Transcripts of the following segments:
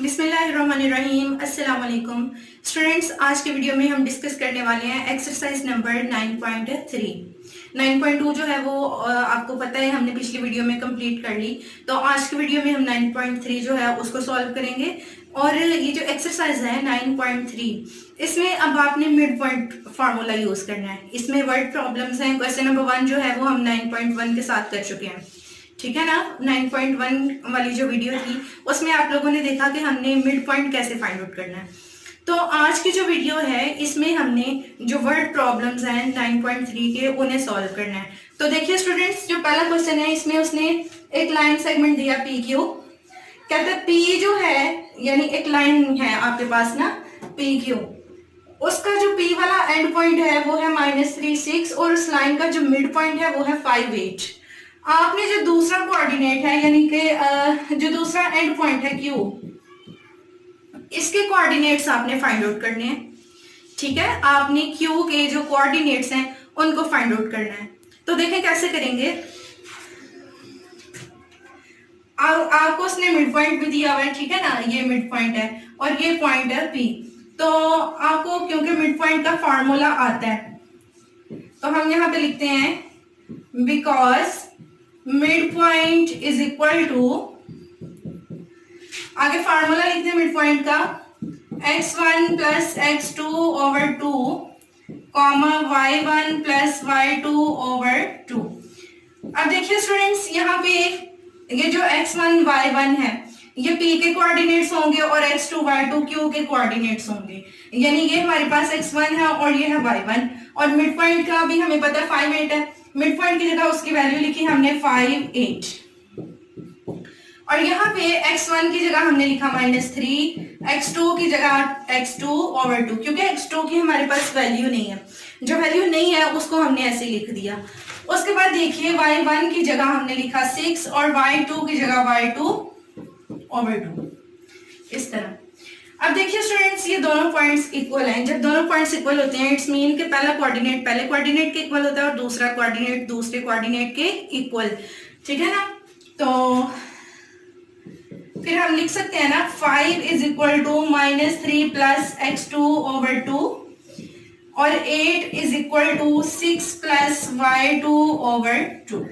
बिस्मिल्लाहिर्रहमानिर्रहीम। अस्सलाम वालेकुम स्टूडेंट्स। आज के वीडियो में हम डिस्कस करने वाले हैं एक्सरसाइज नंबर 9.3। 9.2 जो है वो आपको पता है हमने पिछली वीडियो में कंप्लीट कर ली। तो आज की वीडियो में हम 9.3 जो है उसको सॉल्व करेंगे। और ये जो एक्सरसाइज है 9.3, इसमें अब आपने मिड पॉइंट फार्मूला यूज करना है। इसमें वर्ड प्रॉब्लम्स हैं। क्वेश्चन नंबर 1 जो है वो हम 9.1 के साथ कर चुके हैं, ठीक है ना। 9.1 वाली जो वीडियो थी उसमें आप लोगों ने देखा कि हमने मिड पॉइंट कैसे फाइंड आउट करना है। तो आज की जो वीडियो है इसमें हमने जो वर्ड प्रॉब्लम्स हैं 9.3 के उन्हें सॉल्व करना है। तो देखिए स्टूडेंट्स, जो पहला क्वेश्चन है इसमें उसने एक लाइन सेगमेंट दिया पी क्यू। कहते हैं पी जो है यानी एक लाइन है आपके पास ना पी क्यू, उसका जो पी वाला एंड पॉइंट है वो है -3 6 और उस लाइन का जो मिड पॉइंट है वो है 5 8। आपने जो दूसरा कोऑर्डिनेट है यानी कि जो दूसरा एंड पॉइंट है क्यू, इसके कोऑर्डिनेट्स आपने फाइंड आउट करने हैं, ठीक है। आपने क्यू के जो कोऑर्डिनेट्स हैं उनको फाइंड आउट करना है। तो देखें कैसे करेंगे। आपको उसने मिड पॉइंट भी दिया हुआ है, ठीक है ना। ये मिड पॉइंट है और ये पॉइंट है पी। तो आपको क्योंकि मिड पॉइंट का फॉर्मूला आता है तो हम यहां पे लिखते हैं because mid point is equal to, आगे फार्मूला लिखते हैं मिड पॉइंट का, x1 plus x2 over 2 comma y1 plus y2 over 2। अब देखिए स्टूडेंट्स, यहाँ पे ये जो x1 y1 है ये p के कोऑर्डिनेट्स होंगे और x2 y2 q के कोऑर्डिनेट्स होंगे। यानी ये हमारे पास x1 है और ये है y1। और मिड पॉइंट का भी हमें पता है 5 8 है। मिड पॉइंट की जगह उसकी वैल्यू लिखी हमने 5 8 और यहाँ पे x1 की जगह हमने लिखा -3, x2 की जगह x2 ओवर 2, क्योंकि x2 की हमारे पास वैल्यू नहीं है। जो वैल्यू नहीं है उसको हमने ऐसे लिख दिया। उसके बाद देखिए y1 की जगह हमने लिखा 6 और y2 की जगह y2 ओवर 2, इस तरह। अब देखिए स्टूडेंट्स, ये दोनों पॉइंट्स इक्वल हैं। जब दोनों पॉइंट्स इक्वल होते हैं इट्स मीन कि पहला कोऑर्डिनेट पहले कोऑर्डिनेट के इक्वल होता है और दूसरा कोऑर्डिनेट दूसरे कोऑर्डिनेट के इक्वल, ठीक है ना। तो फिर हम लिख सकते हैं ना 5 is equal to -3 plus x2 over 2 और 8 is equal to 6 plus y2 over 2।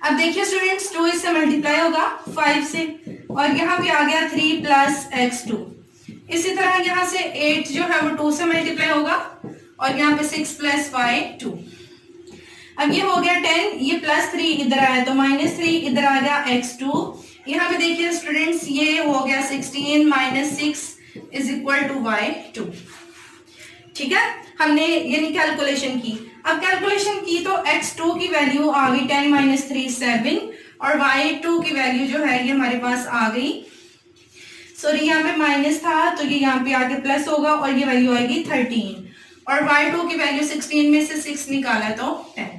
अब देखिए स्टूडेंट्स, 2 इससे मल्टीप्लाई होगा 5 से और यहाँ पे आ गया 3 प्लस x2। इसी तरह यहाँ से 8 जो है वो 2 से मल्टीप्लाई होगा और यहाँ पे 6 प्लस y2। अब ये हो गया 10, ये +3 इधर आया तो -3 इधर आ गया x2। यहाँ पे देखिए स्टूडेंट्स, ये हो गया 16 - 6 इज इक्वल टू y2, ठीक है। हमने यानी कैलकुलेशन की। अब कैलकुलेशन की तो x2 की वैल्यू आ गई 10 - 3 7 और y2 की वैल्यू जो है ये हमारे पास आ गई, सॉरी यहाँ पे माइनस था तो ये यहाँ पे आके प्लस होगा और ये वैल्यू आएगी 13 और y2 की वैल्यू 16 में से 6 निकाला तो 10।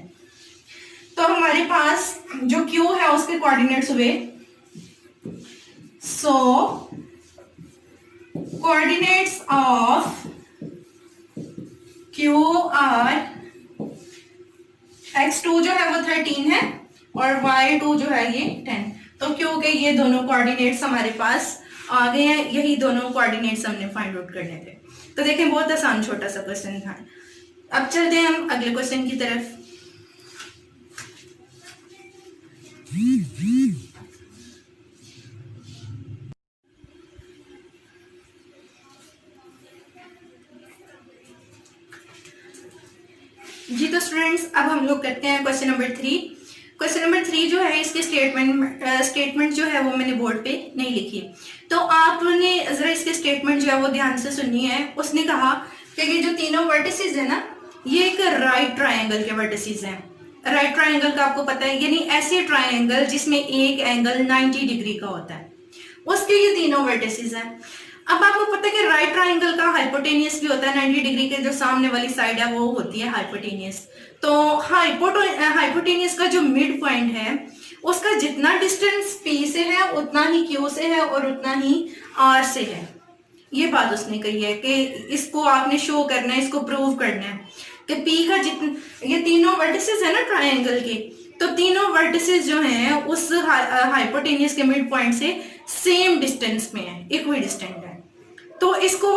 तो हमारे पास जो q है उसके कोऑर्डिनेट्स हुए, so coordinates of q R x2 जो है वो 13 है और y2 जो है ये 10। तो q के ये दोनों कोऑर्डिनेट्स हमारे पास आ गए हैं। यही दोनों कोऑर्डिनेट्स हमने फाइंड आउट करने थे। तो देखें बहुत आसान छोटा सा क्वेश्चन था। अब चलते हैं हम अगले क्वेश्चन की तरफ। जी तो स्टूडेंट्स, अब हम लोग करते हैं क्वेश्चन नंबर 3। क्वेश्चन नंबर 3 जो है इसके स्टेटमेंट जो है वो मैंने बोर्ड पे नहीं लिखी, तो आपने जरा इसके स्टेटमेंट जो है वो ध्यान से सुननी है। उसने कहा कि ये जो तीनों वर्टिसेस है ना ये एक राइट ट्रायंगल के वर्टिसेस हैं। राइट ट्रायंगल का आपको पता है, यानी ऐसे ट्रायंगल जिसमें एक एंगल 90 डिग्री का होता है, उसके ये तीनों वर्टिसेस हैं। अब आपको पता है कि राइट ट्रायंगल का हाइपोटेनियस भी होता है, 90 डिग्री के जो सामने वाली साइड है वो होती है हाइपोटेनियस। तो हाइपोटेनियस का जो मिड पॉइंट है उसका जितना डिस्टेंस पी से है उतना ही क्यू से है और उतना ही आर से है। ये बात उसने कही है कि इसको आपने शो करना है, इसको प्रूव करना है कि पी का जितना, ये तीनों वर्टिसेस है ना ट्रायंगल के, तो तीनों वर्टिसेस जो हैं उस हाइपोटेनियस के मिड पॉइंट से सेम डिस्टेंस में है, इक्वी डिस्टेंट है। तो इसको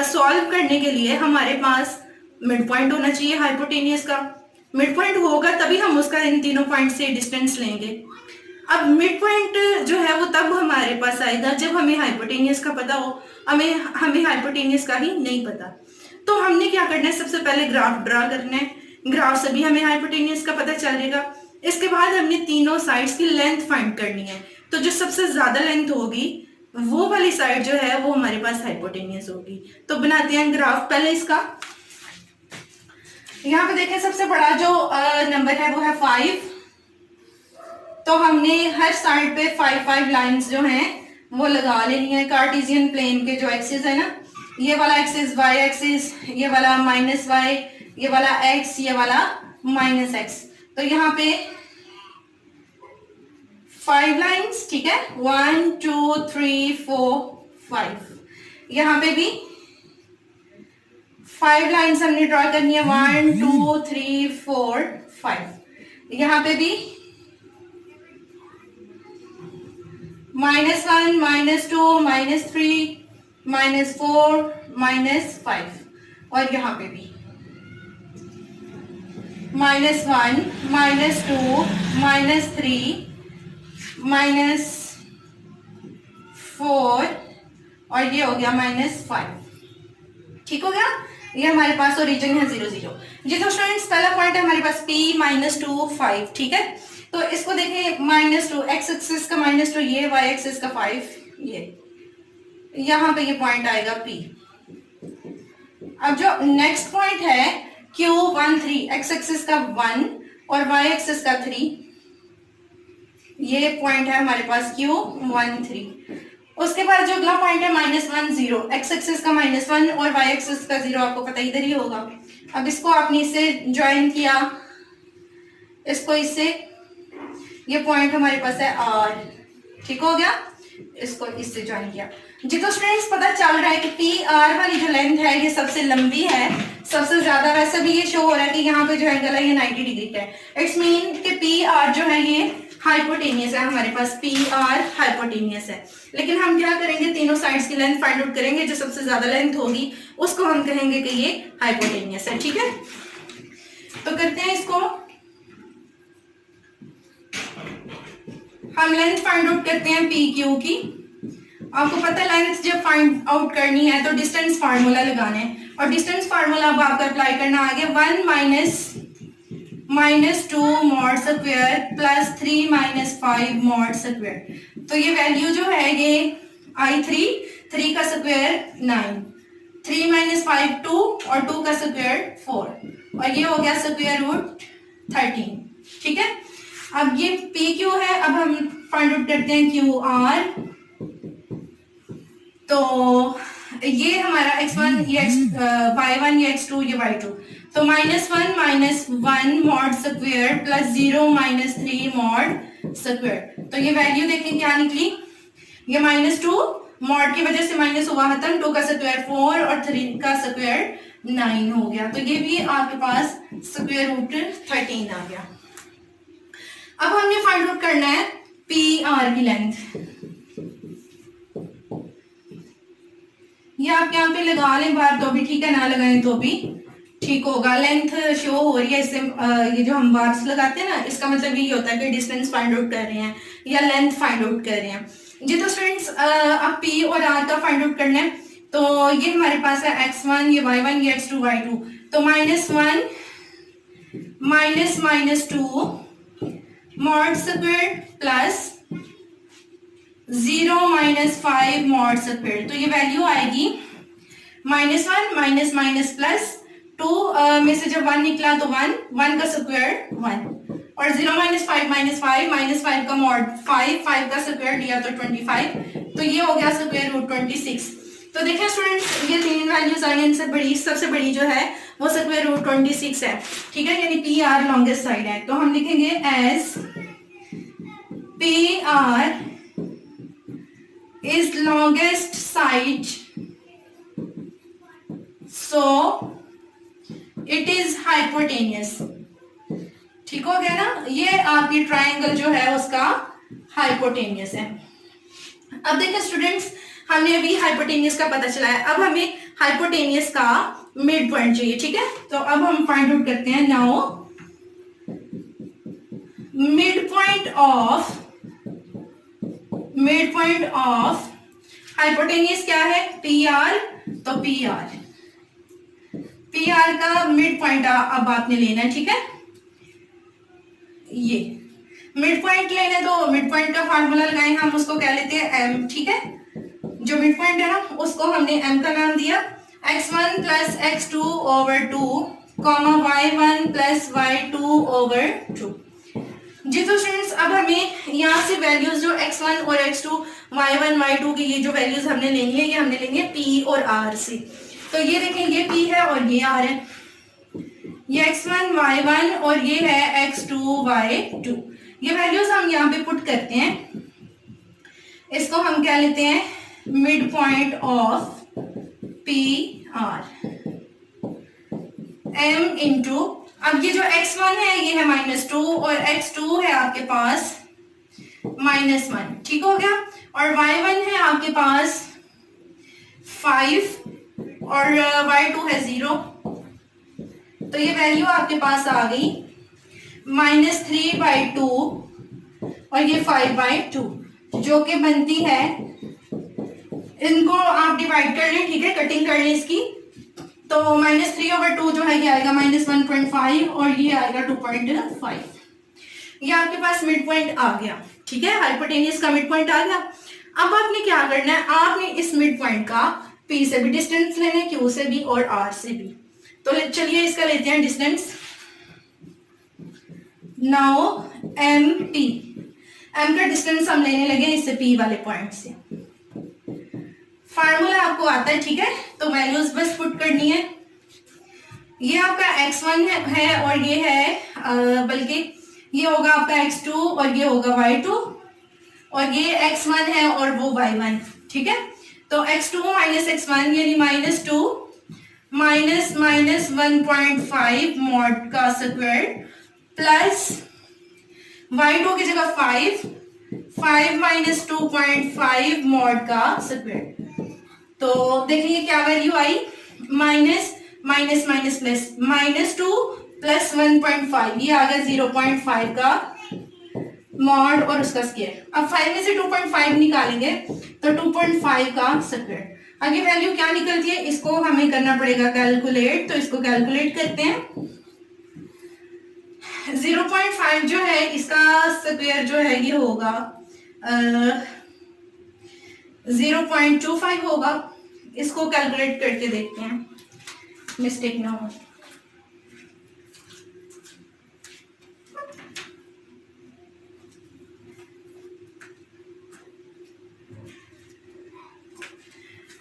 सॉल्व करने के लिए हमारे पास मिड पॉइंट होना चाहिए हाइपोटेनियस का। मिड पॉइंट होगा तभी हम उसका इन तीनों पॉइंट से डिस्टेंस लेंगे। अब मिड पॉइंट जो है वो तब हमारे पास आएगा जब हमें हाइपोटेनियस का पता हो। हमें हाइपोटेनियस का ही नहीं पता। तो हमने क्या करना है, सबसे पहले ग्राफ ड्रा करना है। ग्राफ से भी हमें हाइपोटेनियस का पता चलेगा। इसके बाद हमने तीनों साइड्स की लेंथ फाइंड करनी है। तो जो सबसे ज्यादा लेंथ होगी वो वाली साइड जो है वो हमारे पास हाइपोटेनियस होगी। तो बनाते हैं ग्राफ पहले इसका। यहाँ पे देखें सबसे बड़ा जो नंबर है वो है 5। तो हमने हर साइड पे 5 लाइंस जो हैं वो लगा लेनी है। कार्टेशियन प्लेन के जो एक्सिस है ना, ये वाला एक्सिस y एक्सिस, ये वाला -y, ये वाला x, ये वाला -x। तो यहाँ पे 5 लाइंस, ठीक है, 1 2 3 4 5। यहाँ पे भी 5 लाइंस हमने ड्रॉ करनी है, 1 2 3 4 5। यहाँ पे भी -1 -2 -3 -4 -5। और यहाँ पे भी -1 -2 -3 -4 और ये हो गया -5। ठीक हो गया। ये हमारे पास ओरिजिन है 0 0। जी तो स्टूडेंट्स पहला पॉइंट है हमारे पास P -2 5, ठीक है। तो इसको देखें, -2 x एक्सिस का -2, ये y एक्सिस का 5, ये यहाँ पे ये पॉइंट आएगा P। अब जो नेक्स्ट पॉइंट है Q1 3, x एक्सिस का 1 और y एक्सिस का 3, ये पॉइंट है हमारे पास Q1 3। उसके बाद जो अगला पॉइंट है -1 0, x एक्सिस का -1 और y एक्सिस का 0, आपको पता इधर ही होगा। अब इसको आपने इससे ज्वाइन किया, इसको इससे, ये पॉइंट हमारे पास है R, ठीक हो गया। इसको इससे ज्वाइन किया। जी तो स्टूडेंट्स पता चल रहा है कि PR वाली जो लेंथ है ये सबसे लंबी है, सबसे ज्यादा। वैसे भी ये शो हो रहा है कि यहाँ पे जो एंगल है ये 90 डिग्री का है। इट्स मीन कि PR जो है ये हाइपोटेनियस है, हमारे पास PR हाइपोटेनियस है। लेकिन हम क्या करेंगे, तीनों साइड्स की लेंथ फाइंड आउट करेंगे। जो सबसे ज्यादा लेंथ होगी उसको हम कहेंगे कि ये हाइपोटेनियस है, ठीक है। तो करते हैं इसको, हम लेंथ फाइंड आउट करते हैं PQ की। आपको पता है लेंथ जब फाइंड आउट करनी है तो डिस्टेंस फार्मूला लगाना है, और डिस्टेंस फार्मूला अब आपको अप्लाई करना आ गया, 1 -2 mod square plus 3 -5 mod square. तो ये वैल्यू जो है ये आई 3 का स्क्वायर 9, 3 - 5 2 और 2 का स्क्वायर 4, और ये हो गया स्क्वायर रूट 13, ठीक है। अब ये PQ है, अब हम फाइंड आउट करते हैं QR। तो ये हमारा x1, ये y1, ये x2, ये y2। तो -1 mod square plus 0 -3 mod square. तो ये वैल्यू देखें क्या निकली, ये -2 मॉड की वजह से माइनस हुआ खत्म, 2 का स्क्वायर 4 और 3 का स्क्वायर 9 हो गया। तो ये भी आपके पास स्क्वायर रूट 13 आ गया। अब हमने फाइंड आउट करना है PR की लेंथ। ये आप यहाँ पे लगा लें बार तो भी ठीक है, ना लगाएं तो भी ठीक होगा। लेंथ शो हो रही है इससे, ये जो हम बार्स लगाते हैं ना, इसका मतलब ये होता है कि डिस्टेंस फाइंड आउट कर रहे हैं या लेंथ फाइंड आउट कर रहे हैं। जी तो स्टूडेंट्स अब P और R का फाइंड आउट करना है। तो ये हमारे पास है x1, ये y1, ये x2, y2। तो -1 -2 mod square plus 0 -5 mod square. तो ये वैल्यू आएगी -1 प्लस 2 में से जब 1 निकला तो 1 का स्क्वायर 1 और 0 -5 का मॉड 5 का स्क्वायर दिया तो 25। तो ये हो गया स्क्वायर रूट 26। तो देखिए स्टूडेंट्स ये तीन वैल्यूज आई, इनसे बड़ी सबसे बड़ी जो है वो स्क्वायर रूट 26 है, ठीक है, यानी PR लॉन्गेस्ट साइड है। तो हम लिखेंगे as PR is longest side, so it is hypotenuse. ठीक हो गया ना, ये आपकी ट्रायंगल जो है उसका हाइपोटेनियस है। अब देखिए स्टूडेंट्स, हमने अभी हाइपोटेनियस का पता चला है, अब हमें हाइपोटेनियस का मिड पॉइंट चाहिए, ठीक है। तो अब हम फाइंड आउट करते हैं। Now mid point of hypotenuse क्या है, पी आर। तो पी आर का मिड पॉइंट अब आपने लेना है, ठीक है। ये मिड पॉइंट लेना है तो मिड पॉइंट का फार्मूला लगाएंगे हम, उसको क्या लेते हैं एम, ठीक है। जो मिड पॉइंट है ना उसको हमने एम का नाम दिया। x1 plus x2 over 2 comma y1 plus y2 over 2। जी तो स्टूडेंट्स, अब हमें यहाँ से वैल्यूज जो x1 और x2 y1 y2 की ये जो वैल्यूज हमने लेनी है, ये हमने लेनी है p और r से। तो ये देखें, ये p है और ये r है, ये x1 y1 और ये है x2 y2। ये वैल्यूज हम यहाँ पे पुट करते हैं, इसको हम क्या लेते हैं, mid point of P are m into, अब ये जो x1 है ये है -2 और x2 है आपके पास -1, ठीक हो गया। और y1 है आपके पास 5 और y2 है 0। तो ये वैल्यू आपके पास आ गई -3/2 और ये 5/2, जो कि बनती है, इनको आप डिवाइड कर लें, ठीक है, कटिंग कर लें इसकी। तो -3/2 जो है ये आएगा -1.5 और ये आएगा 2.5। ये आपके पास मिड पॉइंट आ गया, ठीक है, हाइपोटेनियस का मिड पॉइंट आ गया। अब आपने क्या करना है, आपने इस मिड पॉइंट का P से भी डिस्टेंस लेना है, Q से भी और R से भी। तो चलिए इसका लेते हैं डिस्टेंस। नाउ M का डिस्टेंस हम लेने लगे इससे P वाले पॉइंट से। फार्मूला आपको आता है, ठीक है, तो वैल्यूज बस पुट करनी है। ये आपका x1 है और ये है बल्कि ये होगा आपका x2 और ये होगा y2 और ये x1 है और वो y1, ठीक है। तो x2 माइनस x1 यानी -2 माइनस 1.5 मॉड का स्क्वायर प्लस y2 की जगह 5 माइनस 2.5 मॉड का स्क्वायर। तो देखिए क्या वैल्यू आई, माइनस प्लस -2 प्लस 1.5, ये आ गया 0.5 का मॉड और उसका स्क्वायर। अब 5 में से 2.5 निकालेंगे तो 2.5 का स्क्वायर। आगे वैल्यू क्या निकलती है, इसको हमें करना पड़ेगा कैलकुलेट। तो इसको कैलकुलेट करते हैं। 0.5 जो है इसका स्क्वायर जो है ये होगा 0.25 होगा। इसको कैलकुलेट करके देखते हैं, मिस्टेक ना हो।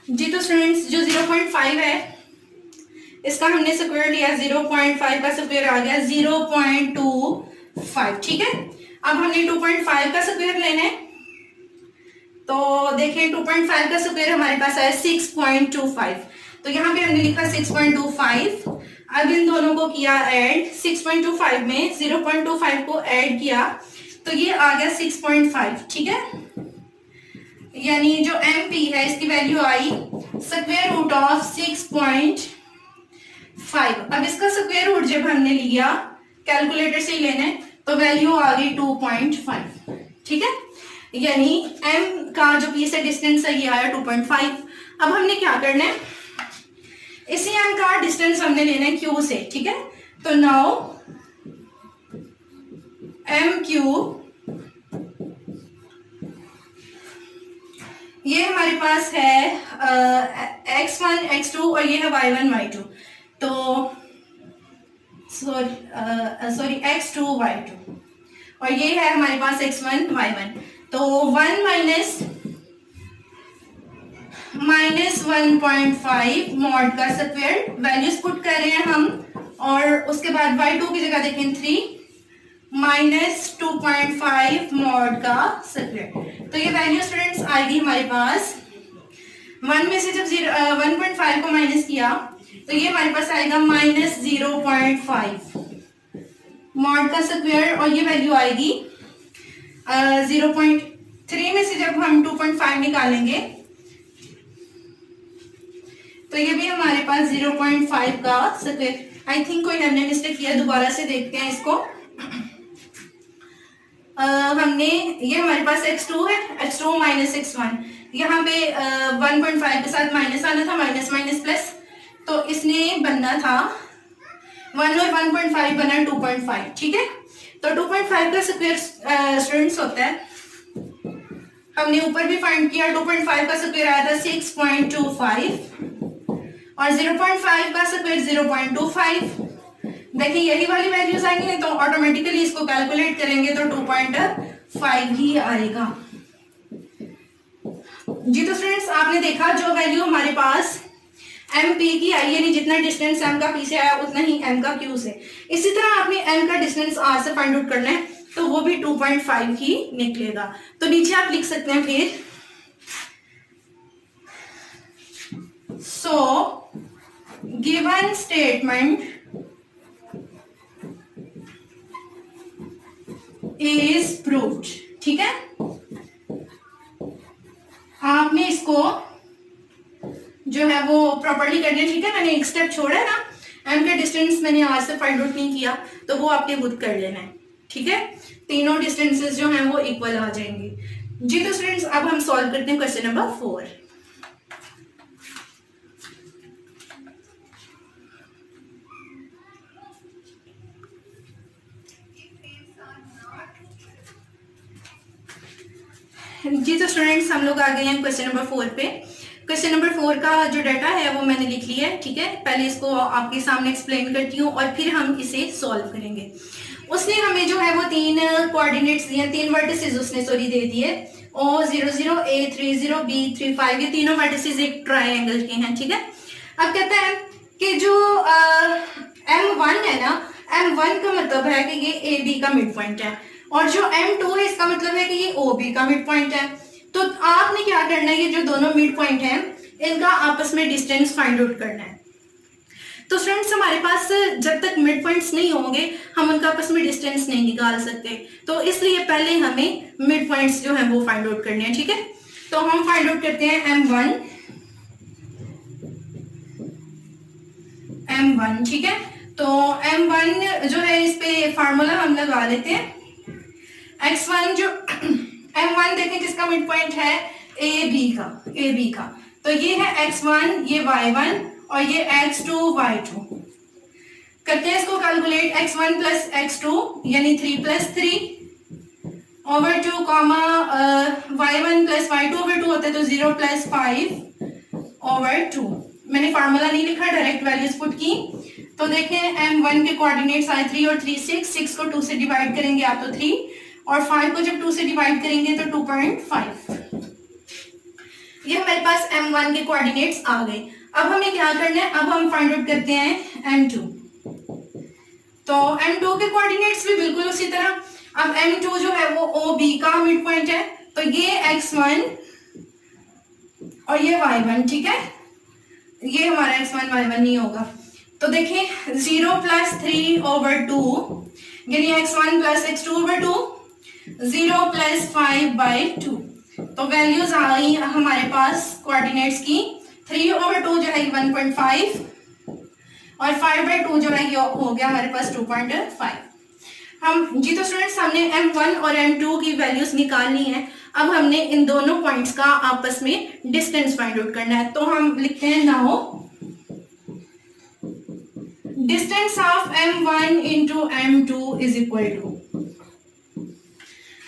जी तो स्टूडेंट्स, जो 0.5 है इसका हमने स्क्वायर लिया, 0.5 का स्क्वायर आ गया 0.25, ठीक है। अब हमने 2.5 का स्क्वायर लेना है, तो देखें 2.5 का स्क्वायर हमारे पास आया 6.25। तो यहाँ पे हमने लिखा 6.25। अब इन दोनों को किया ऐड, 6.25 में 0.25 को ऐड किया तो ये आ गया 6.5, ठीक है। यानी जो MP है इसकी वैल्यू आई स्क्वायर रूट ऑफ 6.5। अब इसका स्क्वायर रूट जब हमने लिया, कैलकुलेटर से ही लेना है, तो वैल्यू आ गई 2.5, ठीक है। यानी M का जो P से डिस्टेंस है ये आया 2.5। अब हमने क्या करना है, इसी M का डिस्टेंस हमने लेना है Q से, ठीक है। तो नाउ MQ, ये हमारे पास है x1 x2 और ये है y1 y2। तो सॉरी x2 y2 और ये है हमारे पास x1 y1। तो 1 माइनस 1.5 मॉड का स्क्वायर, वैल्यूज पुट कर रहे हैं हम, और उसके बाद y2 की जगह देखें 3 माइनस 2.5 मॉड का स्क्वायर। तो ये वैल्यू स्टूडेंट्स आएगी हमारे पास 1 में से जब 1.5 को माइनस किया तो ये हमारे पास आएगा माइनस 0.5 मॉड का स्क्वायर, और ये वैल्यू आएगी 0.8 3 में से जब हम 2.5 निकालेंगे तो ये भी हमारे पास 0.5 का स्क्वायर। आई थिंक कोई हमने मिस्टेक किया, दोबारा से देखते हैं इसको। हमने ये हमारे पास x2 है, x2 माइनस x1, यहाँ पे 1.5 के साथ माइनस आना था, माइनस माइनस प्लस, तो इसने बनना था 1 और 1.5 बना 2.5, ठीक है। तो 2.5 का स्क्वायर स्टूडेंट्स होता है, हमने ऊपर भी फाइंड किया, 2.5 का स्क्वायर आया था 6.25 और 0.5 का स्क्वायर 0.25। देखिए यही वाली वैल्यूज आएंगी तो ऑटोमेटिकली इसको कैलकुलेट करेंगे तो 2.5 ही आएगा। जी तो स्टूडेंट्स आपने देखा जो वैल्यू हमारे पास एम पी की आई, यानी जितना डिस्टेंस एम का पी से आया उतना ही एम का क्यू से। इसी तरह आपने एम का डिस्टेंस आर से फाइंड आउट करना है तो वो भी 2.5 ही निकलेगा। तो नीचे आप लिख सकते हैं फिर, so given statement is proved, ठीक है। आपने इसको जो है वो प्रॉपर्ली करनी है, ठीक है। मैंने एक स्टेप छोड़ा है ना, एम का डिस्टेंस मैंने आज से फाइंड आउट नहीं किया तो वो आपके खुद कर लेना है, ठीक है। तीनों डिस्टेंसेस जो हैं वो इक्वल आ जाएंगे। जी तो स्टूडेंट्स अब हम सॉल्व करते हैं क्वेश्चन नंबर 4। जी तो स्टूडेंट्स हम लोग आ गए हैं क्वेश्चन नंबर 4 पे। क्वेश्चन नंबर 4 का जो डाटा है वो मैंने लिख लिया है, ठीक है। पहले इसको आपके सामने एक्सप्लेन करती हूँ और फिर हम इसे सॉल्व करेंगे। उसने हमें जो है वो 3 कोऑर्डिनेट्स दिए, 3 वर्टिसेस उसने सॉरी दे दिए, O00, A30, B35, ये तीनों वर्टिसेस एक ट्राइंगल के हैं, ठीक है। अब कहता है कि जो M1 है ना, M1 का मतलब है कि ये AB का मिड पॉइंट है और जो M2 है इसका मतलब है कि ये OB का मिड पॉइंट है। तो आपने क्या करना है, ये जो दोनों मिड पॉइंट हैं इनका आपस में डिस्टेंस फाइंड आउट करना है। तो स्टूडेंट्स हमारे पास जब तक मिड पॉइंट्स नहीं होंगे हम उनका आपस में डिस्टेंस नहीं निकाल सकते, तो इसलिए पहले हमें मिड पॉइंट्स जो हैं वो फाइंड आउट करने हैं, ठीक है। तो हम फाइंड आउट करते हैं M1, ठीक है। तो M1 जो है इस पे फार्मूला हम लगा लेते हैं। X1 जो M1 देखें किसका मिड पॉइंट है, AB का, तो ये है X1, ये Y1 और ये X2 Y2। करते हैं इसको कैलकुलेट, X1 प्लस X2 यानी 3 plus 3 over 2 comma Y1 plus Y2 over 2 होता है तो 0 प्लस 5 ओवर 2। मैंने फार्मूला नहीं लिखा, डायरेक्ट वैल्यूज पुट की। तो देखें M1 के कोऑर्डिनेट्स आए 3 और 3 6 को 2 से डिवाइड करेंगे आप तो 3 और 5 को जब 2 से डिवाइड करेंगे तो 2.5। ये हमारे पास M1 के कोऑर्डिनेट्स आ गए। अब हमें क्या करना है, अब हम फाइंड आउट करते हैं M2। तो M2 के कोऑर्डिनेट्स भी बिल्कुल उसी तरह। अब M2 जो है वो OB का मिड पॉइंट है, तो ये X1 और ये Y1, ठीक है। ये हमारा X1 Y1 नहीं होगा, तो देखें 0 प्लस 3 ओवर 2 यानी X1 plus X2 over 2, 0 plus 5/2। तो वैल्यूज आ गई हमारे पास कोऑर्डिनेट्स की, 3 ओवर 2 जो है 1.5 और 5/2 जो है ये हो गया हमारे पास 2.5। हम जी तो स्टूडेंट्स हमने M1 और M2 की वैल्यूज निकालनी है। अब हमने इन दोनों पॉइंट्स का आपस में डिस्टेंस फाइंड आउट करना है। तो हम लिखते हैं now distance of M1 into M2 is equal to,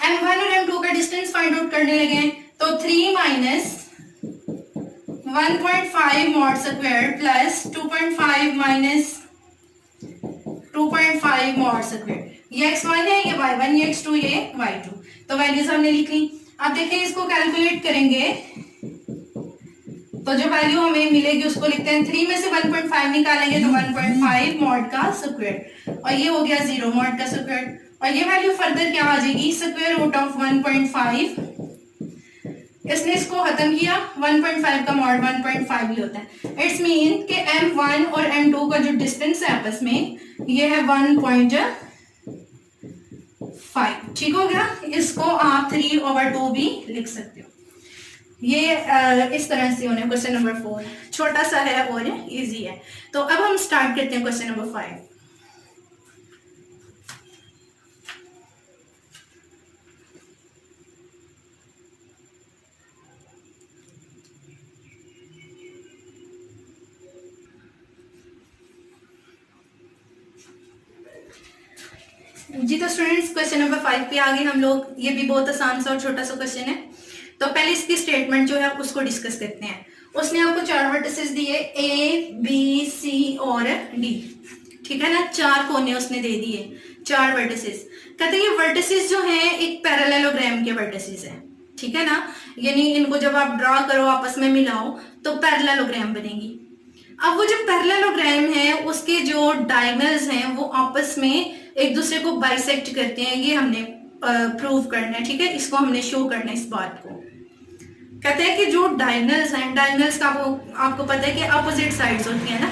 M1 और M2 का डिस्टेंस फाइंड आउट करने लगे तो 3 minus 1.5 mod square plus 2.5 minus 2.5 mod square. ये X1 है, ये Y1, ये X2, ये Y2। तो वैल्यूज हमने लिख ली। अब देखिए इसको कैलकुलेट करेंगे तो जो वैल्यू हमें मिलेगी उसको लिखते हैं, 3 में से 1.5 निकालेंगे तो 1.5 मॉड का स्क्वायर और ये हो गया 0 मॉड का स्क्वायर और ये वैल्यू फर्दर क्या आ जाएगी, स्क्वायर रूट ऑफ 1.5। इसने इसको खत्म किया, 1.5 का मॉड 1.5 ही होता है। इट्स मीन कि M1 और M2 का जो डिस्टेंस है आपस में ये है 1.5। 5। ठीक हो गया। इसको आप 3/2 भी लिख सकते हो। ये इस तरह से होने क्वेश्चन नंबर 4 छोटा सा है और इजी है। तो अब हम स्टार्ट करते हैं क्वेश्चन नंबर 5। जी तो स्टूडेंट्स क्वेश्चन नंबर 5 पे आगे हम लोग, ये भी बहुत आसान सा और छोटा सा क्वेश्चन है। तो पहले इसकी स्टेटमेंट जो है उसको डिस्कस करते हैं। उसने आपको 4 वर्टिसेस दिए A B C और D। ठीक है ना, 4 कोने उसने दे दिए, 4 वर्टिसेस। कहते हैं ये वर्टिसेस जो हैं एक पैरेललोग्राम के वर्टिसेस हैं। ठीक है ना, यानी इनको जब आप ड्रॉ करो आपस में मिलाओ तो पैरेललोग्राम बनेगी। अब वो जो पैरेललोग्राम है उसके जो डायगोनल्स हैं वो आपस में एक दूसरे को बाइसेक्ट करते हैं। ये हमने प्रूव करना है। ठीक है, इसको हमने शो करना है इस बात को। कहते हैं कि जो डायगोनल्स हैं, डायगोनल्स का आपको पता है कि अपोजिट साइड्स होती है ना,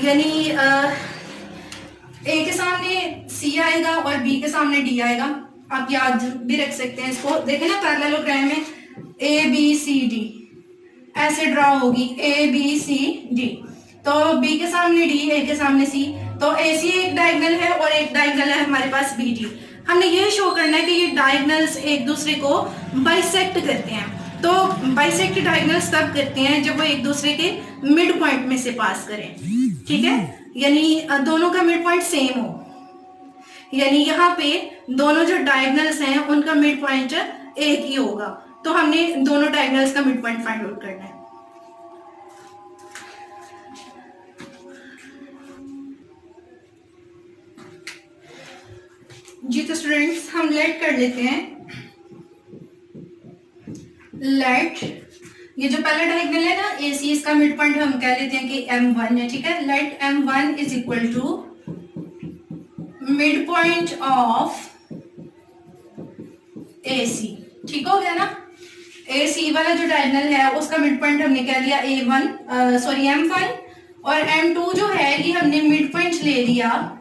यानी ए के सामने सी आएगा और बी के सामने डी आएगा। आप याद भी रख सकते हैं इसको। देखें ना पैरेललोग्राम में ए बी सी डी ऐसे ड्रॉ होगी, ए बी सी डी। तो बी के सामने डी, ए के सामने सी, तो ए सी एक डायगोनल है और एक डायगोनल है हमारे पास बी डी। हमने ये शो करना है कि ये डायगोनल्स एक दूसरे को बाइसेक्ट करते हैं। तो बाइसेक्ट डायगोनल्स तब करते हैं जब वो एक दूसरे के मिड पॉइंट में से पास करें। ठीक है, यानी दोनों का मिड पॉइंट सेम हो, यानी यहाँ पे दोनों जो डायगोनल्स हैं उनका मिड पॉइंट एक ही होगा। तो हमने दोनों डायगोनल्स का मिड पॉइंट फाइंड आउट करना है। जी तो स्टूडेंट्स हम लेट कर लेते हैं। लेट, ये जो पहला डायगोनल है ना ए सी, इसका मिड पॉइंट हम कह लेते हैं कि M1 है। ठीक है, let M1 is equal to mid point of AC। ठीक हो गया ना, AC वाला जो डायगोनल है उसका मिड पॉइंट हमने कह लिया M1 और M2 जो है ये हमने मिड पॉइंट ले लिया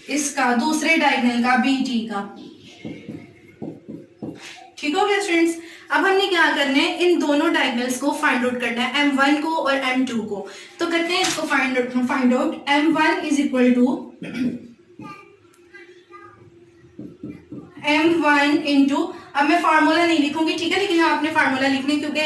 इसका दूसरे डायगोनल का BT का। ठीक हो गया स्टूडेंट्स। अब हमने क्या करना है, इन दोनों डायगोनल्स को फाइंड आउट करना है, M1 को और M2 को। तो करते हैं इसको find out. M1 is equal to M1 into, अब मैं फार्मूला नहीं लिखूंगी, ठीक है, लेकिन आपने फार्मूला लिखने क्योंकि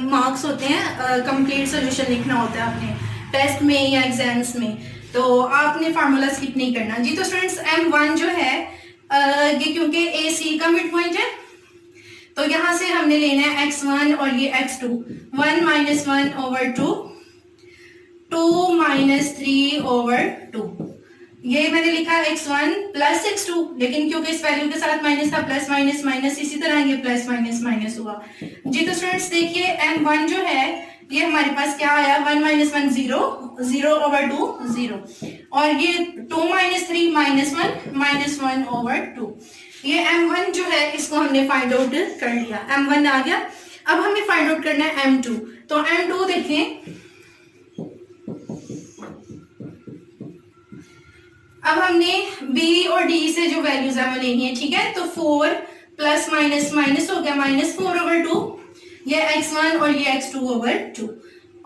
मार्क्स होते हैं, कंप्लीट सोल्यूशन लिखना होता है अपने टेस्ट में या एग्जाम्स में, तो आपने फार्मूला स्किप नहीं करना। जी तो स्टूडेंट्स M1 जो है ये क्योंकि AC का मिड पॉइंट है तो यहां से हमने लेना है x1 और ये x2। 1 - 1 over 2, 2 - 3 over 2। ये मैंने लिखा x1 प्लस x2, लेकिन क्योंकि इस वैल्यू के साथ माइनस था, प्लस माइनस माइनस, इसी तरह ये प्लस माइनस माइनस हुआ। जी तो स्टूडेंट्स देखिए M1 जो है ये हमारे पास क्या आया, 1 - 1 0, 0 over 2 0, और ये 2 - 3 -1 -1 over 2। ये M1 जो है इसको हमने फाइंड आउट कर लिया, M1 आ गया। अब हमें फाइंड आउट करना है M2। तो M2 देखें, अब हमने B और D से जो वैल्यूज है वो लेनी है। ठीक है, तो 4 प्लस माइनस माइनस हो गया, -4 over 2, ये x1 और ये x2 over 2,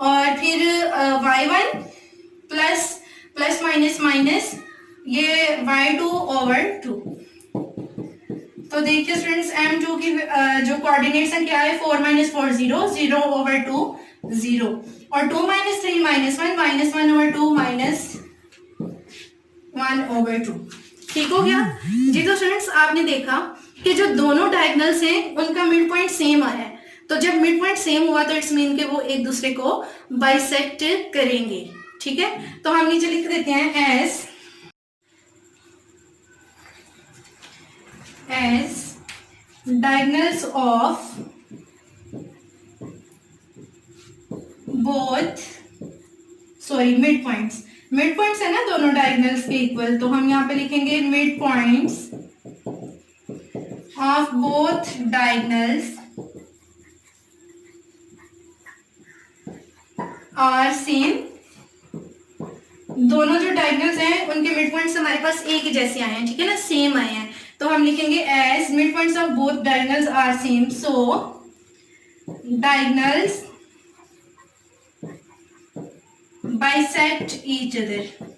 और फिर y1 plus plus minus minus, ये y2 over 2। तो देखिए स्टूडेंट्स M2 की जो कोऑर्डिनेट्स है क्या है, 4 - 4 0, 0 over 2 0, और 2 - 3 -1 -1 over 2 -1 over 2। ठीक हो गया। जी तो स्टूडेंट्स आपने देखा कि जो दोनों डायगोनल्स हैं उनका मिड पॉइंट सेम आया है, तो जब मिड पॉइंट सेम हुआ तो इट्स मीन कि वो एक दूसरे को बाइसेक्ट करेंगे। ठीक है, तो हम नीचे लिख देते हैं as diagonals of both mid points है ना दोनों डायगोनल्स के इक्वल, तो हम यहाँ पे लिखेंगे mid points of both diagonals are same, दोनों जो डायगोनल्स हैं उनके मिड पॉइंट्स हमारे पास एक ही जैसे आए हैं, ठीक है ना, सेम आए हैं, तो हम लिखेंगे as mid points of both diagonals are same, so diagonals bisect each other.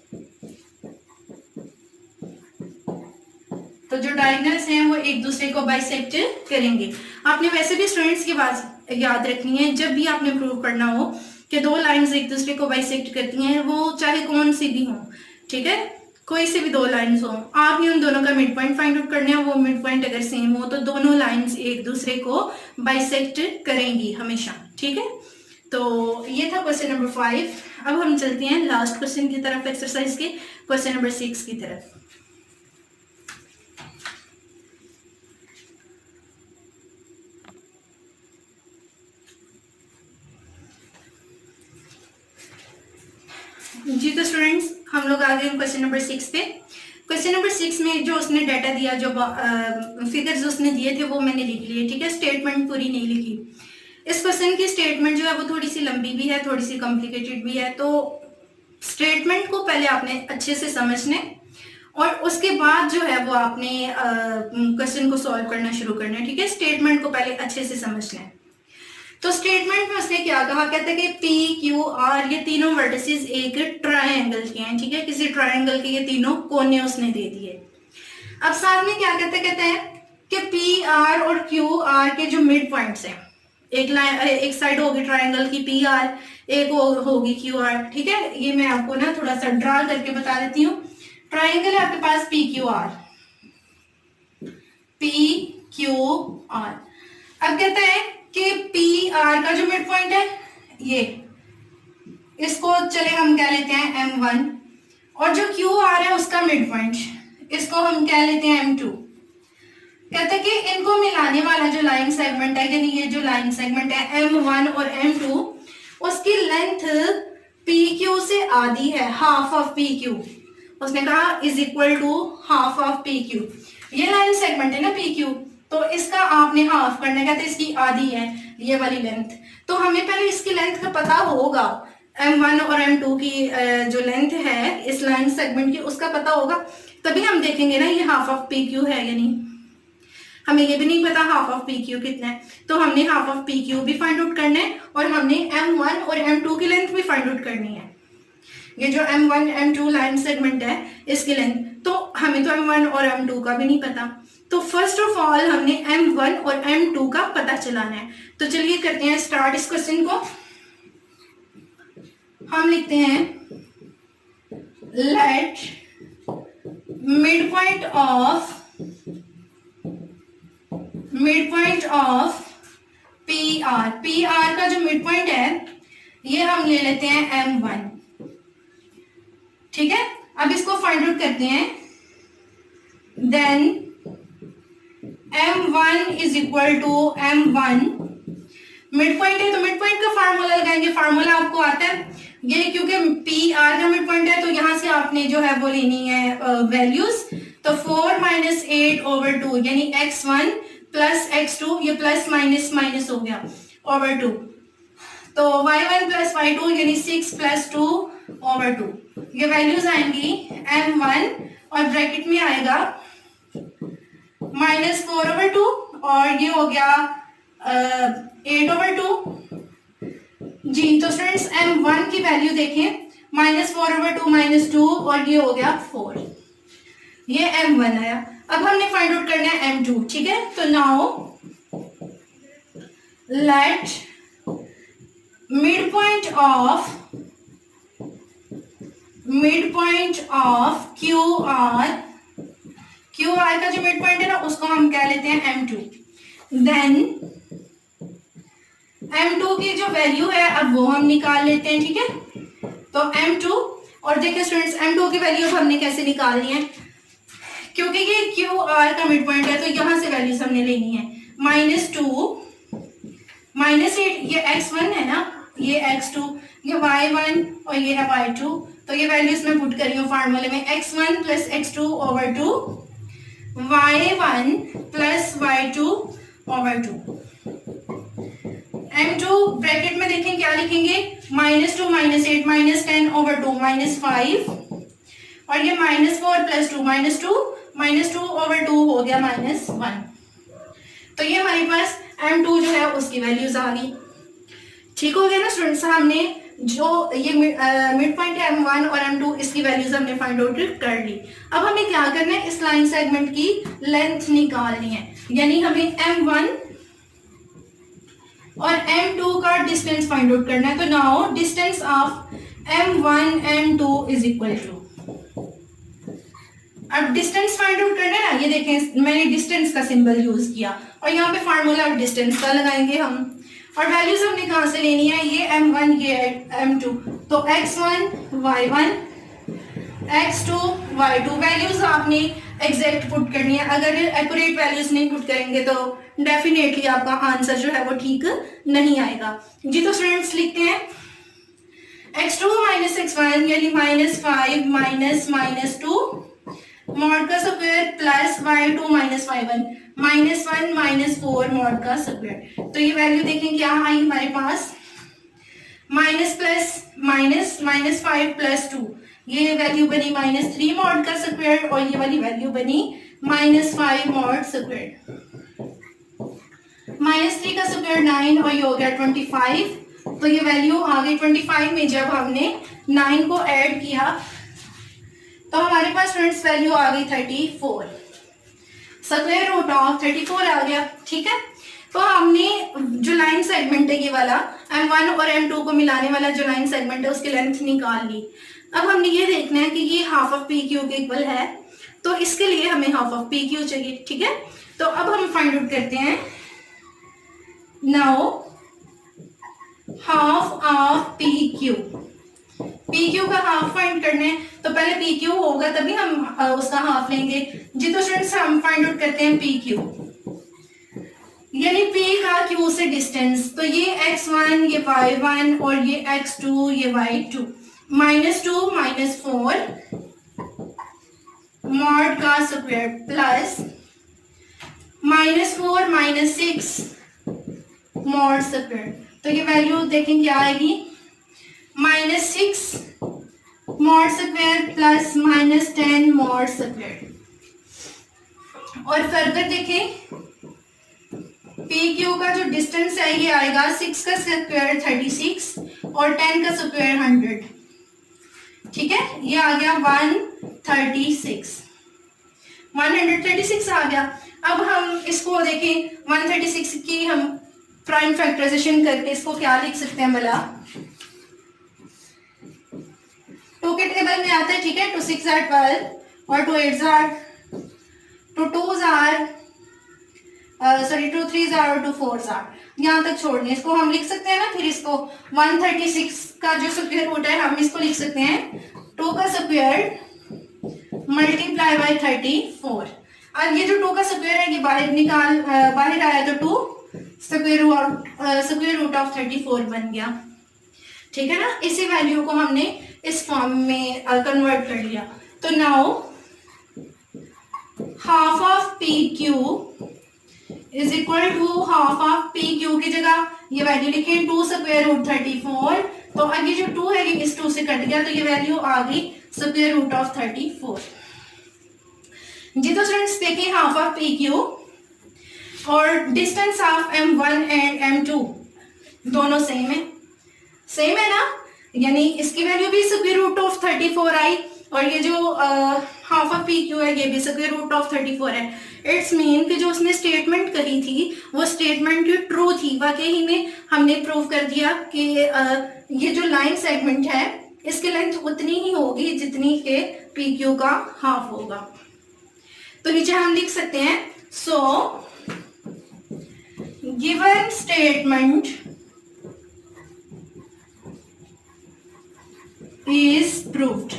तो जो डायगोनल्स हैं वो एक दूसरे को बाइसेक्ट करेंगे। आपने वैसे भी स्टूडेंट्स की बात याद रखनी है, जब भी आपने प्रूव करना हो कि दो लाइंस एक दूसरे को बाइसेक्ट करती हैं, वो चाहे कौन सी भी हो, ठीक है, कोई से भी दो लाइंस हो, आपने उन दोनों का मिड पॉइंट फाइंड आउट करना है। वो मिड पॉइंट अगर सेम हो तो दोनों लाइंस एक दूसरे को बाइसेक्ट करेंगी हमेशा, ठीक है। तो ये था क्वेश्चन नंबर 5। अब हम चलते हैं लास्ट क्वेश्चन की तरफ एक्सरसाइज के, क्वेश्चन नंबर 6 की तरफ। जी तो स्टूडेंट्स हम लोग आ गए क्वेश्चन नंबर 6 पे। क्वेश्चन नंबर 6 में जो उसने डाटा दिया, जो फिगर्स उसने दिए थे वो मैंने लिख लिए, ठीक है, स्टेटमेंट पूरी नहीं लिखी। इस क्वेश्चन की स्टेटमेंट जो है वो थोड़ी सी लंबी भी है, थोड़ी सी कॉम्प्लिकेटेड भी है, तो स्टेटमेंट को पहले आपने अच्छे से समझने और उसके बाद जो है वो आपने क्वेश्चन को सॉल्व करना शुरू करना है, ठीक है। स्टेटमेंट को पहले अच्छे से समझना है। तो स्टेटमेंट में उसने क्या कहा, कहता है कि पी क्यू आर ये तीनों वर्टिसेस एक ट्रायंगल के हैं, ठीक है, किसी ट्रायंगल के ये तीनों कोने उसने दे दिए। अब साथ में क्या कहते हैं कि पी आर और क्यू आर के जो मिड पॉइंट्स हैं, एक साइड होगी ट्रायंगल की पी आर, एक होगी क्यू आर, ठीक है। ये मैं आपको ना थोड़ा सा ड्रा करके बता देती हूँ। ट्रायंगल है आपके पास P Q R, P Q R. अब कहता है कि पी आर का जो मिड पॉइंट है ये, इसको चले हम क्या लेते हैं M1, और जो क्यू आर है उसका मिड पॉइंट इसको हम क्या लेते हैं M2। कहते हैं कि इनको मिलाने वाला जो लाइन सेगमेंट है, यानी ये जो लाइन सेगमेंट है M1 और M2, उसकी लेंथ PQ से आधी है, हाफ ऑफ PQ। उसने कहा is equal to half of PQ। ये लाइन सेगमेंट है ना PQ, तो इसका आपने हाफ करना है, कहते इसकी आधी है ये वाली लेंथ। तो हमें पहले इसकी लेंथ का पता होगा, M1 और M2 की जो लेंथ है इस लाइन सेगमेंट की उसका पता होगा, तभी हम देखेंगे ना ये हाफ ऑफ PQ है या नहीं। हमें ये भी नहीं पता हाफ ऑफ PQ कितना है, तो हमने हाफ ऑफ PQ भी फाइंड आउट करना है और हमने M1 और M2 की लेंथ भी फाइंड आउट करनी है। ये जो M1 M2 लाइन सेगमेंट है इसकी लेंथ, तो हमें तो M1 और M2 का भी नहीं पता, तो फर्स्ट ऑफ ऑल हमने M1 और M2 का पता चलाना है। तो चलिए करते हैं स्टार्ट इस क्वेश्चन को। हम लिखते हैं let mid point of P R का जो मिड पॉइंट है ये हम ले लेते हैं M1, ठीक है। अब इसको फाइंड आउट करते हैं। Then M1 is equal to M1, mid point है तो मिड पॉइंट का फार्मूला लगाएंगे। फार्मूला आपको आता है ये, क्योंकि पी आर का मिड पॉइंट है तो यहां से आपने जो है वो लेनी है वैल्यूज। तो 4 - 8/2 यानी x1 प्लस x2, ये प्लस माइनस माइनस हो गया, ओवर 2। तो y1 प्लस y2 यानी 6 + 2/2। ये वैल्यूज आएंगी M1 और ब्रैकेट में आएगा -4/2 और ये हो गया 8/2। जी तो स्टूडेंट्स M1 की वैल्यू देखें, -4/2 -2 और ये हो गया 4, ये M1 आया। अब हमने फाइंड आउट करना है M2, ठीक है। तो now let mid point of Q R का जो मिड पॉइंट है ना उसको हम क्या लेते हैं M2। देन M2 की जो वैल्यू है अब वो हम निकाल लेते हैं, ठीक है। तो M2, और देखिए स्टूडेंट्स M2 की वैल्यू हमने कैसे निकालनी है, क्योंकि ये क्यू आर का मिड पॉइंट है तो यहां से वैल्यूज हमने लेनी है। -2 -8 ये x1 है ना, ये x2, ये y1 और ये है y2। तो ये वैल्यूज मैं पुट कर रही हूँ फार्मूले में, x1 + x2/2, y1 + y2/2। m2 bracket में देखें क्या लिखेंगे, -2 -8 -10 over 2 -5 और ये -4 + 2 -2 over 2 हो गया -1। तो ये हमारे पास m2 जो है उसकी वैल्यूज आ गई। ठीक हो गया ना स्टूडेंट्स, हमने जो ये मिड पॉइंट है m1 और m2 इसकी वैल्यूज हमने फाइंड आउट कर ली। अब हमें क्या करना है, इस लाइन सेगमेंट की लेंथ निकालनी है, यानी हमें m1 और m2 का डिस्टेंस फाइंड आउट करना है। तो now distance of m1 m2 is equal to, अब डिस्टेंस फाइंड आउट करना है ना, ये देखें मैंने डिस्टेंस का सिंबल यूज किया और यहाँ पे फार्मूला डिस्टेंस का लगाएंगे हम, और वैल्यूज हमने कहां से लेनी है, ये m1 ये m2, तो x1 y1 x2 y2 values आपने एग्जैक्ट पुट करनी है। अगर एक्यूरेट वैल्यूज नहीं पुट करेंगे तो डेफिनेटली आपका आंसर जो है वो ठीक नहीं आएगा जी। तो स्टूडेंट्स लिखते हैं x2 - x1 यानी -5 - -2 मॉड का square plus y2 - y1 -1 - 4 mod का स्क्वायर। तो ये वैल्यू देखें क्या आई हमारे पास, माइनस प्लस माइनस -5 + 2, ये वैल्यू बनी -3 मॉड का स्क्वायर और ये वाली वैल्यू बनी -5 मॉड स्क्वायर। -3 का स्क्वायर 9 और ये हो गया 25, तो ये वैल्यू आ गई 25 में जब हमने 9 को ऐड किया तो हमारे पास स्टूडेंट्स वैल्यू आ गई 34, स्क्वायर रूट ऑफ 34 आ गया। ठीक है, तो हमने जो लाइन सेगमेंट है ये वाला m1 और m2 को मिलाने वाला जो लाइन सेगमेंट है उसकी लेंथ निकाल ली। अब हमने ये देखना है कि ये हाफ ऑफ पी क्यू के इक्वल है, तो इसके लिए हमें हाफ ऑफ पी क्यू चाहिए। ठीक है, तो अब हम फाइंड आउट करते हैं। Now half of P Q, P Q का हाफ फाइंड करना है तो पहले पी क्यू होगा तभी हम उसका हाफ लेंगे जी। तो स्टूडेंट्स हम फाइंड आउट करते हैं पी क्यू, यानी पी का क्यू से डिस्टेंस, तो ये x1 ये y1 और ये x2 ये y2, -2 - 4 मॉड का स्क्वायर प्लस -4 - 6 मॉड स्क्वायर। तो ये वैल्यू देखें क्या आएगी, -6 mod square plus -10 mod square. और फर्दर देखें पी क्यू का जो डिस्टेंस है ये आएगा 6 का स्क्वायर 36 और 10 का स्क्वायर 100। ठीक है, ये आ गया 136 आ गया। अब हम इसको देखें 136 की हम प्राइम फैक्टराइजेशन करके इसको क्या लिख सकते हैं भला, 2 के टेबल में आता है। ठीक है, 2 6 are 12 और 2 8 are 2 2s are 2 3s are और 2 4s are, यहाँ तक छोड़ने इसको हम लिख सकते हैं ना। फिर इसको 136 का जो स्क्वायर रूट है हम इसको लिख सकते हैं 2 का स्क्वायर मल्टीप्लाई बाय 34। अब ये जो 2 का स्क्वायर है ये बाहर आया तो 2 स्क्वायर रूट ऑफ 34 बन गया। ठीक है ना, इसी वैल्यू को हमने इस फॉर्म में कन्वर्ट कर लिया। तो now half of P Q is equal to half of P Q की जगह ये वैल्यू लिखें 2 स्क्वायर रूट 34, तो अब ये जो 2 है ये इस 2 से कट गया तो ये वैल्यू आ गई स्क्वायर रूट ऑफ 34 जी। तो स्टूडेंट्स देखिए हाफ ऑफ पी क्यू और distance of m1 and m2 दोनों सेम है ना, यानी इसकी वैल्यू भी स्क्वायर रूट ऑफ 34 आई और ये जो हाफ ऑफ पी क्यू है ये भी स्क्वायर रूट ऑफ 34 है। इट्स मीन कि जो उसने स्टेटमेंट कही थी वो स्टेटमेंट ट्रू थी। वाकई में हमने प्रूव कर दिया कि ये जो लाइन सेगमेंट है इसकी लेंथ उतनी ही होगी जितनी के पी क्यू का हाफ होगा। तो नीचे हम लिख सकते हैं so given statement is proved.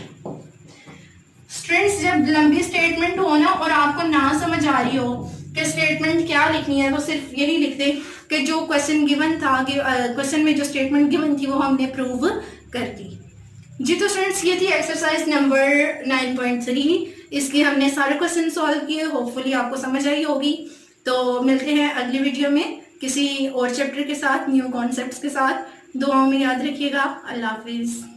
Students जब लंबी स्टेटमेंट हो ना और आपको ना समझ आ रही हो कि स्टेटमेंट क्या लिखनी है तो सिर्फ यही लिख दे कि जो क्वेश्चन गिवन था कि क्वेश्चन में जो स्टेटमेंट गिवन थी वो हमने प्रूव कर दी जी। तो स्टूडेंट्स ये थी एक्सरसाइज नंबर 9.3, इसके हमने सारे क्वेश्चन सॉल्व किए। होपफुली आपको समझ आई होगी। तो मिलते हैं अगली वीडियो में। किसी और चैप्टर के साथ, न्यू कॉन्सेप्ट्स के साथ। दुआओं में याद रखिएगा। अल्लाह हाफिज़।